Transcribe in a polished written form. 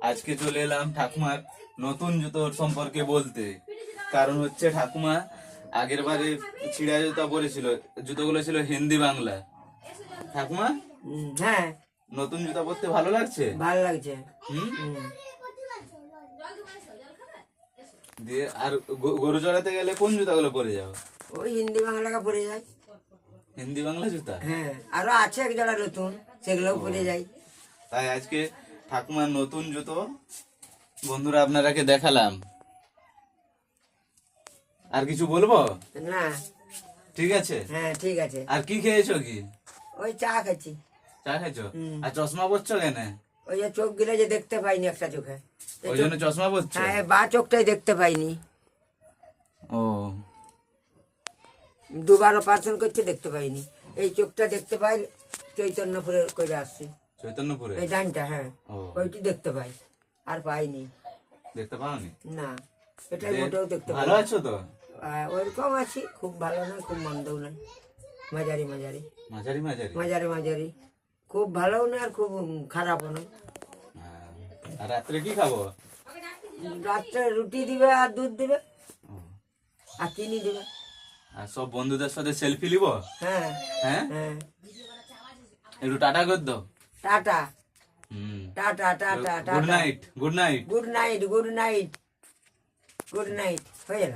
আজকে চলে এলাম ঠাকুমার নতুন জুতোর সম্পর্কে বলতে। কারণ হচ্ছে ঠাকুমা আগের বারে ছিঁড়া জুতা পরেছিল, জুতোগুলো ছিল হিন্দি বাংলা। ঠাকুমা হ্যাঁ, নতুন জুতা পরতে ভালো লাগছে? ভালো লাগছে। দিয়ে আর গরু চড়াতে গেলে কোন জুতাগুলো পরে যাও? ওই হিন্দি বাংলাকে পরে যাই। হিন্দি বাংলা জুতা? হ্যাঁ, আরো আছে এক জোড়া নতুন, সেগুলোও পরে যাই। তাই আজকে ঠাকুমার নতুন জুতো বন্ধুরা আপনারাকে দেখালাম। আর কিছু বলবো না, ঠিক আছে? হ্যাঁ ঠিক আছে। আর কি খেয়েছো? কি ওই চা খাচ্ছি। চা খেয়েছো? আর চশমা পরছো কেন? ওই যে চোখ গিলে যে দেখতে পাইনি একটা চোখে, ওই জন্য চশমা পরছো? হ্যাঁ, বা চোখটাই দেখতে পাইনি। ও, দুবার অপারেশন করতে দেখতে পাইনি। এই চোখটা দেখতে পাই চৈতন্যপুরে করে আসছি। চৈতন্যপুরে? এই ডানটা, হ্যাঁ, ও, ওইটি দেখতে পাই, আর পাইনি। দেখতে পাওনি? না, এটাই মোটেও দেখতে পাই। ভালো আছো তো? ওইরকম আছি, খুব ভালো নয়, খুব মন্দও নয়, মাঝারি মাঝারি মাঝারি মাঝারি? মাঝারি মাঝারি, খুব ভালোও নয় আর খুব খারাপও নয়। আর রাত্রে কি খাবো? রাত্রে রুটি দিবে আর দুধ দিবে ও, আর চিনি দিবে। আর সব বন্ধুদের সাথে সেলফি নিব? হ্যাঁ হ্যাঁ, হ্যাঁ, একটু টাটা কর দাও। টাটা হুম, tata tata good tata, night, good night. Good night, good night, good night, হয়ে গেল।